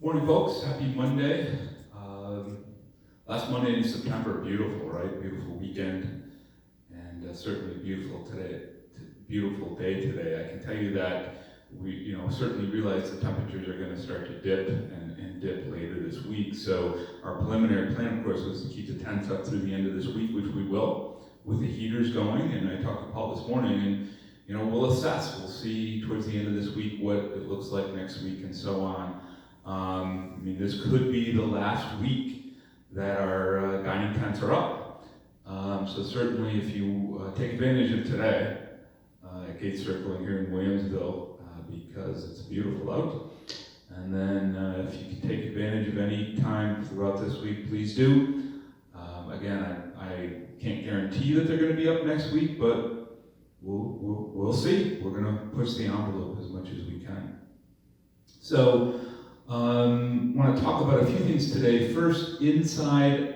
Morning, folks. Happy Monday. Last Monday in September, beautiful, right? Beautiful weekend, and certainly beautiful today. Beautiful day today. I can tell you that we, certainly realize the temperatures are going to start to dip and dip later this week. So our preliminary plan, of course, was to keep the tents up through the end of this week, which we will, with the heaters going. And I talked to Paul this morning, and we'll assess. We'll see towards the end of this week what it looks like next week, and so on. This could be the last week that our dining tents are up. So certainly if you take advantage of today, at Gate Circle here in Williamsville, because it's beautiful out. And then if you can take advantage of any time throughout this week, please do. Again, I can't guarantee that they're going to be up next week, but we'll see. We're going to push the envelope as much as we can. So, I want to talk about a few things today. First, inside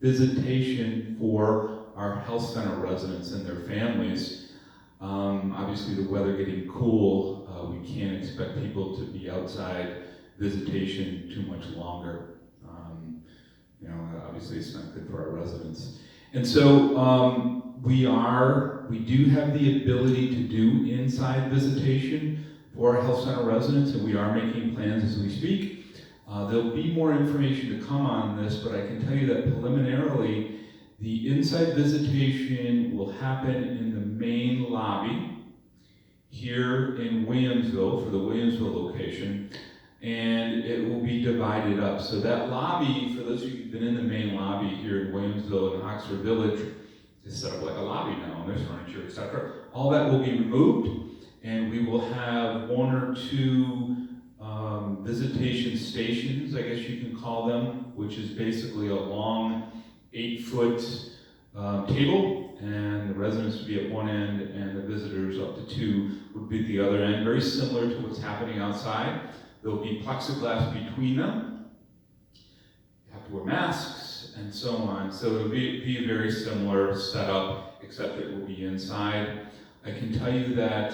visitation for our health center residents and their families. Obviously, the weather getting cool, we can't expect people to be outside visitation too much longer. Obviously, it's not good for our residents. And so, we do have the ability to do inside visitation for our health center residents, and we are making plans as we speak. There'll be more information to come on this, but I can tell you that preliminarily, the inside visitation will happen in the main lobby here in Williamsville, for the Williamsville location, and it will be divided up. So that lobby, for those of you who've been in the main lobby here in Williamsville and Oxford Village, is set up like a lobby now, and there's furniture, etc. All that will be removed, and we will have one or two visitation stations, I guess you can call them, which is basically a long 8-foot table, and the residents would be at one end, and the visitors up to 2 would be at the other end, very similar to what's happening outside. There'll be plexiglass between them. You have to wear masks, and so on. So it'll be a very similar setup, except it will be inside. I can tell you that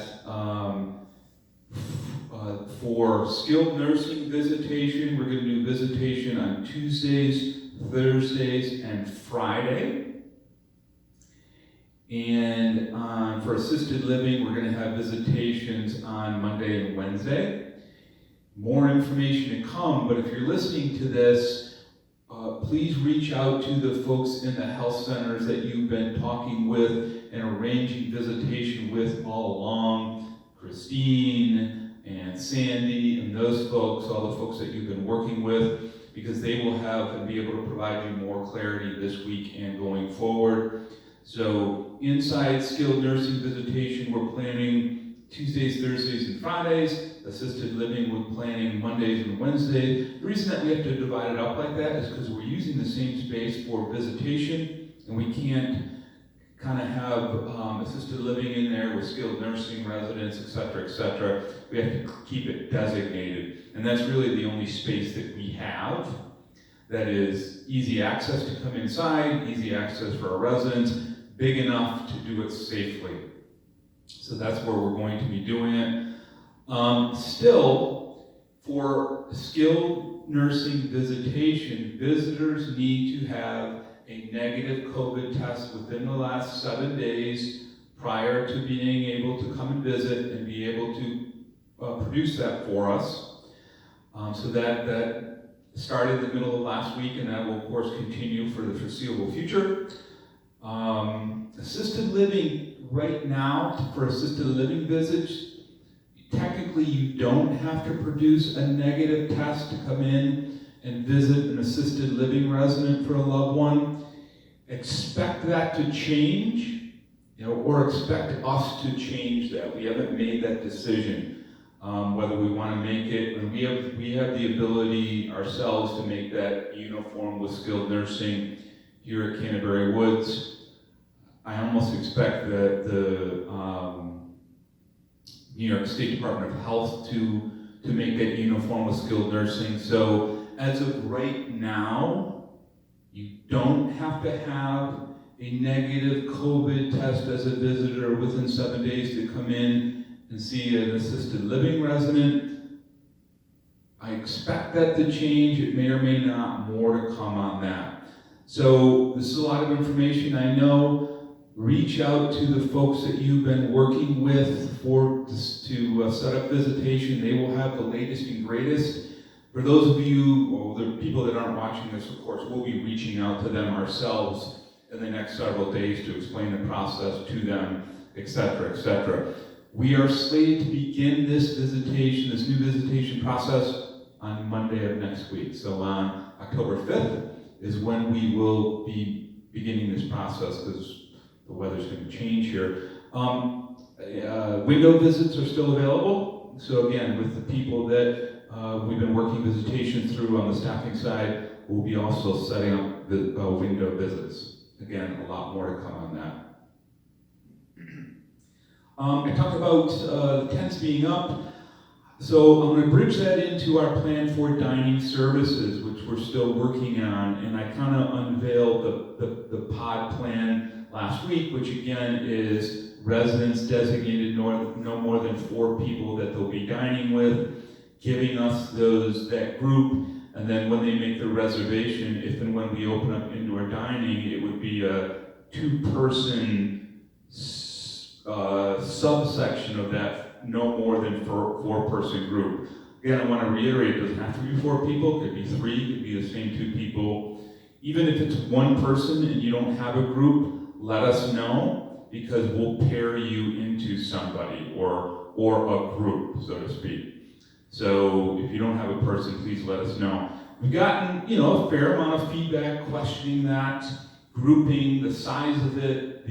for skilled nursing visitation, we're going to do visitation on Tuesdays, Thursdays, and Friday. And for assisted living, we're going to have visitations on Monday and Wednesday. More information to come, but if you're listening to this, please reach out to the folks in the health centers that you've been talking with and arranging visitation with all along, Christine and Sandy and those folks, all the folks that you've been working with, because they will have and be able to provide you more clarity this week and going forward. So inside skilled nursing visitation, we're planning Tuesdays, Thursdays, and Fridays. Assisted living, we're planning Mondays and Wednesdays. The reason that we have to divide it up like that is because we're using the same space for visitation, and we can't kind of have assisted living in there with skilled nursing residents, et cetera, We have to keep it designated. And that's really the only space that we have that is easy access to come inside, easy access for our residents, big enough to do it safely. So that's where we're going to be doing it. Still, for skilled nursing visitation, visitors need to have a negative COVID test within the last 7 days prior to being able to come and visit and be able to produce that for us. So that started the middle of last week, and that will, of course, continue for the foreseeable future. Assisted living, right now, for assisted living visits, technically you don't have to produce a negative test to come in and visit an assisted living resident for a loved one. Expect that to change, or expect us to change that. We haven't made that decision, whether we want to make it, and we have the ability ourselves to make that uniform with skilled nursing here at Canterbury Woods. I almost expect that the New York State Department of Health to make that uniform with skilled nursing. So as of right now, you don't have to have a negative COVID test as a visitor within 7 days to come in and see an assisted living resident. I expect that to change. It may or may not. More to come on that. So this is a lot of information, I know. Reach out to the folks that you've been working with to set up visitation. They will have the latest and greatest. For those of you, or the people that aren't watching this, of course, we'll be reaching out to them ourselves in the next several days to explain the process to them, etc., etc. We are slated to begin this new visitation process on Monday of next week. So on October 5th is when we will be beginning this process, because the weather's going to change here. Window visits are still available. So again, with the people that we've been working visitation through on the staffing side, we'll be also setting up the window visits. Again, a lot more to come on that. I talked about the tents being up. So I'm going to bridge that into our plan for dining services, which we're still working on. And I kind of unveiled the pod plan last week, which again is residents designated no more than 4 people that they'll be dining with, giving us that group, and then when they make the reservation, if and when we open up indoor dining, it would be a 2-person subsection of that no more than 4-person group. Again, I want to reiterate, it doesn't have to be 4 people, it could be 3, it could be the same 2 people. Even if it's 1 person and you don't have a group, let us know, because we'll pair you into somebody or a group, so to speak. So if you don't have a person, please let us know. We've gotten, a fair amount of feedback questioning that, grouping, the size of it,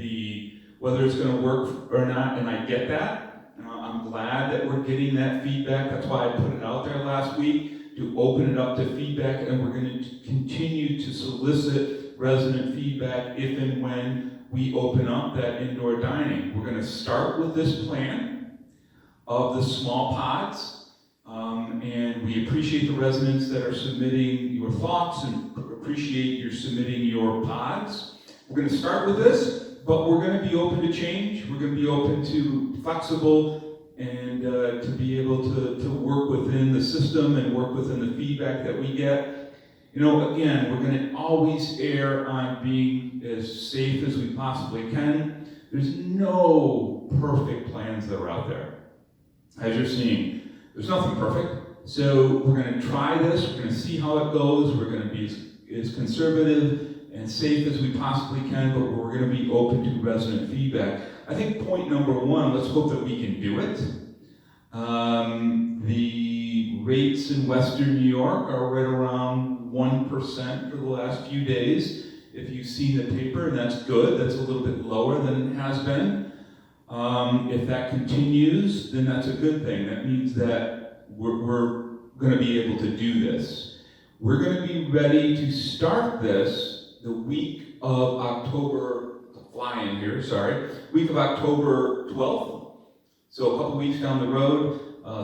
whether it's going to work or not, and I get that. I'm glad that we're getting that feedback. That's why I put it out there last week, to open it up to feedback, and we're going to continue to solicit resident feedback if and when we open up that indoor dining. We're going to start with this plan of the small pods. And we appreciate the residents that are submitting your thoughts and appreciate your submitting your pods. We're going to start with this, but we're going to be open to change. We're going to be open to flexible and to be able to work within the system and work within the feedback that we get. Again, we're going to always err on being as safe as we possibly can. There's no perfect plans that are out there. As you're seeing, there's nothing perfect. So we're going to try this, we're going to see how it goes, we're going to be as conservative and safe as we possibly can, but we're going to be open to resident feedback. I think point number 1, let's hope that we can do it. The rates in Western New York are right around 1% for the last few days. If you've seen the paper, and that's good, that's a little bit lower than it has been. If that continues, then that's a good thing. That means that we're going to be able to do this. We're going to be ready to start this the week of October 12th. So a couple weeks down the road,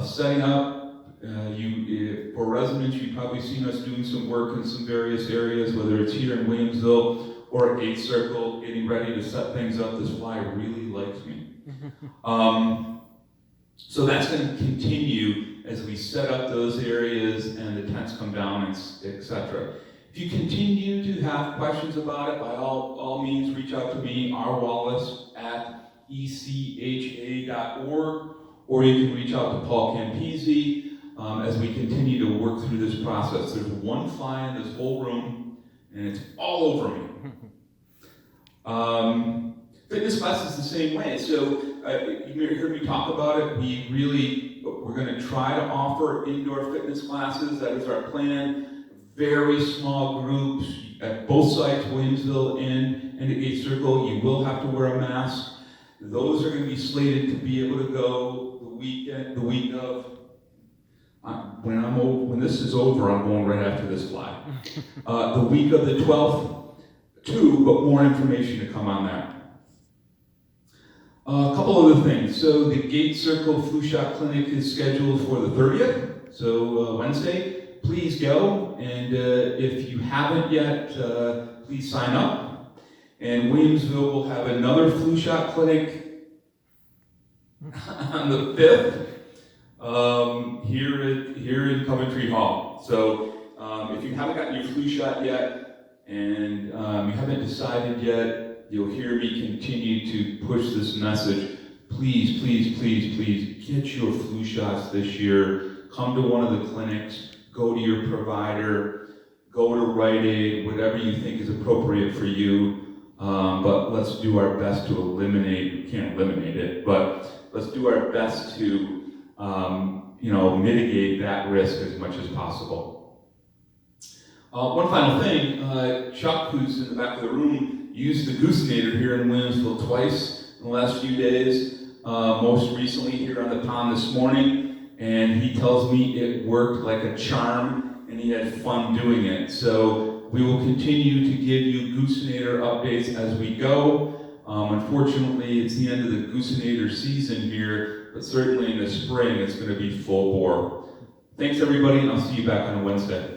setting up. For residents, you've probably seen us doing some work in some various areas, whether it's here in Williamsville or at Gate Circle, getting ready to set things up. This fly really likes me. So that's going to continue as we set up those areas and the tents come down, etc. If you continue to have questions about it, by all means, reach out to me, rwallace@echa.org, or you can reach out to Paul Campisi as we continue to work through this process. There's one fly in this whole room, and it's all over me. Fitness class is the same way. So you heard me talk about it. We're going to try to offer indoor fitness classes. That is our plan. Very small groups at both sites, Williamsville and at Gate Circle. You will have to wear a mask. Those are going to be slated to be able to go the week of. When this is over, I'm going right after this fly. The week of the 12th too, but more information to come on that. A couple other things. So the Gate Circle Flu Shot Clinic is scheduled for the 30th, so Wednesday. Please go, and if you haven't yet, please sign up. And Williamsville will have another flu shot clinic on the 5th. here in Coventry Hall. So if you haven't gotten your flu shot yet, and you haven't decided yet, you'll hear me continue to push this message. Please, please, please, please get your flu shots this year. Come to one of the clinics, go to your provider, go to Rite Aid, whatever you think is appropriate for you. But let's do our best to eliminate, we can't eliminate it, but let's do our best to mitigate that risk as much as possible. One final thing, Chuck, who's in the back of the room, used the Goosenator here in Williamsville twice in the last few days, most recently here on the pond this morning, and he tells me it worked like a charm, and he had fun doing it. So we will continue to give you Goosenator updates as we go. Unfortunately, it's the end of the Goosenator season here, but certainly in the spring it's going to be full bore. Thanks everybody, and I'll see you back on Wednesday.